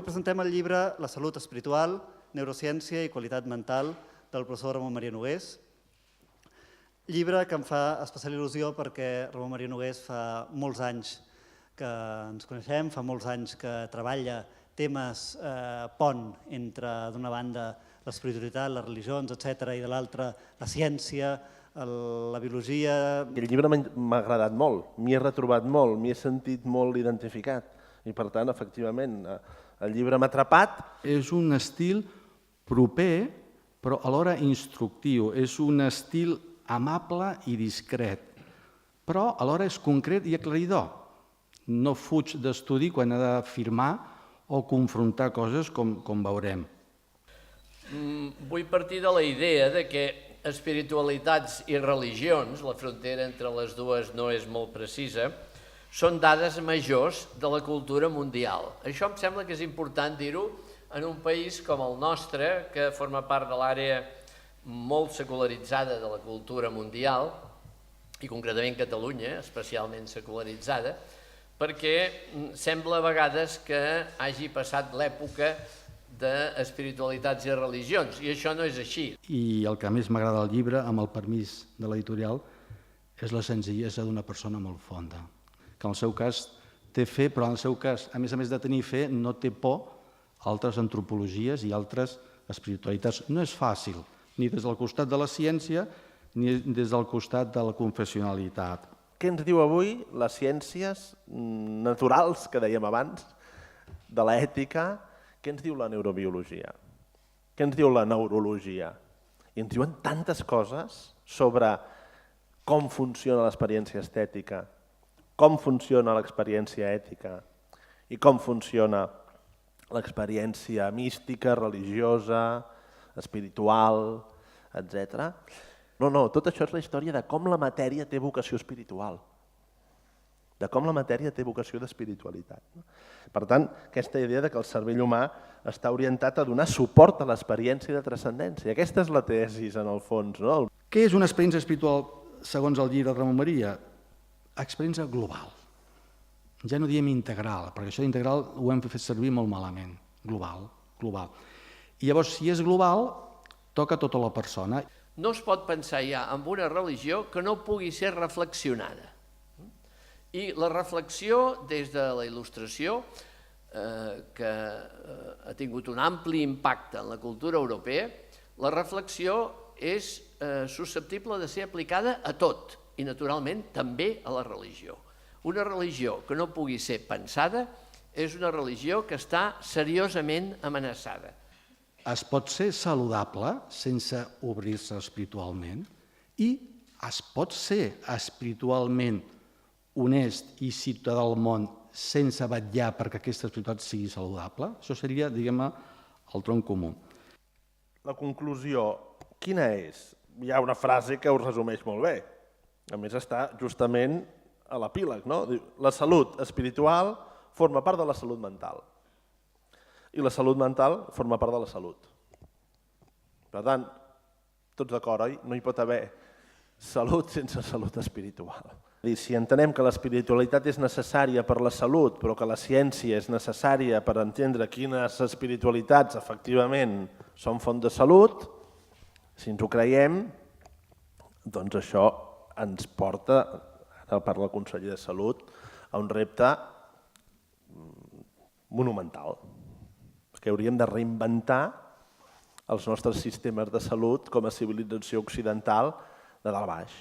Avui presentem el llibre La salut espiritual, neurociència i qualitat mental del professor Ramon Maria Nogués. Llibre que em fa especial il·lusió perquè Ramon Maria Nogués fa molts anys que ens coneixem, fa molts anys que treballa temes pont entre, d'una banda, l'espiritualitat, les religions, etc., i de l'altra, la ciència, la biologia... El llibre m'ha agradat molt, m'hi he retrobat molt, m'hi he sentit molt identificat i, per tant, efectivament, el llibre m'ha atrapat. És un estil proper, però alhora instructiu. És un estil amable i discret, però alhora és concret i aclaridor. No fuig d'estudi quan ha d'afirmar o confrontar coses com veurem. Vull partir de la idea de que espiritualitats i religions, la frontera entre les dues no és molt precisa, són dades majors de la cultura mundial. Això em sembla que és important dir-ho en un país com el nostre, que forma part de l'àrea molt secularitzada de la cultura mundial, i concretament Catalunya, especialment secularitzada, perquè sembla a vegades que hagi passat l'època d'espiritualitats i religions, i això no és així. I el que més m'agrada del llibre, amb el permís de l'editorial, és la senzillesa d'una persona molt fonda, que en el seu cas té fe, però en el seu cas, a més de tenir fe, no té por a altres antropologies i altres espiritualitats. No és fàcil, ni des del costat de la ciència, ni des del costat de la confessionalitat. Què ens diu avui les ciències naturals, que dèiem abans, de l'ètica? Què ens diu la neurobiologia? Què ens diu la neurologia? I ens diuen tantes coses sobre com funciona l'experiència estètica, com funciona l'experiència ètica i com funciona l'experiència mística, religiosa, espiritual, etc. No, tot això és la història de com la matèria té vocació espiritual, de com la matèria té vocació d'espiritualitat. Per tant, aquesta idea que el cervell humà està orientat a donar suport a l'experiència de transcendència. Aquesta és la tesi, en el fons. Què és una experiència espiritual, segons el llibre de Ramon Maria? Experiència global. Ja no diem integral, perquè això d'integral ho hem fet servir molt malament. Global. I llavors, si és global, toca tota la persona. No es pot pensar ja en una religió que no pugui ser reflexionada. I la reflexió des de la il·lustració, que ha tingut un ampli impacte en la cultura europea, la reflexió és susceptible de ser aplicada a tot i, naturalment, també a la religió. Una religió que no pugui ser pensada és una religió que està seriosament amenaçada. Es pot ser saludable sense obrir-se espiritualment i es pot ser espiritualment honest i ciutadà del món sense vetllar perquè aquesta espiritualitat sigui saludable. Això seria, diguem-ne, el tronc comú. La conclusió, quina és? Hi ha una frase que ho resumeix molt bé. A més, està justament a l'epíleg, no? La salut espiritual forma part de la salut mental. I la salut mental forma part de la salut. Per tant, tots d'acord, oi? No hi pot haver salut sense salut espiritual. Si entenem que l'espiritualitat és necessària per la salut, però que la ciència és necessària per entendre quines espiritualitats efectivament són font de salut, si ens ho creiem, doncs això ens porta, ara parla el conseller de Salut, a un repte monumental, perquè hauríem de reinventar els nostres sistemes de salut com a civilització occidental de dalt a baix.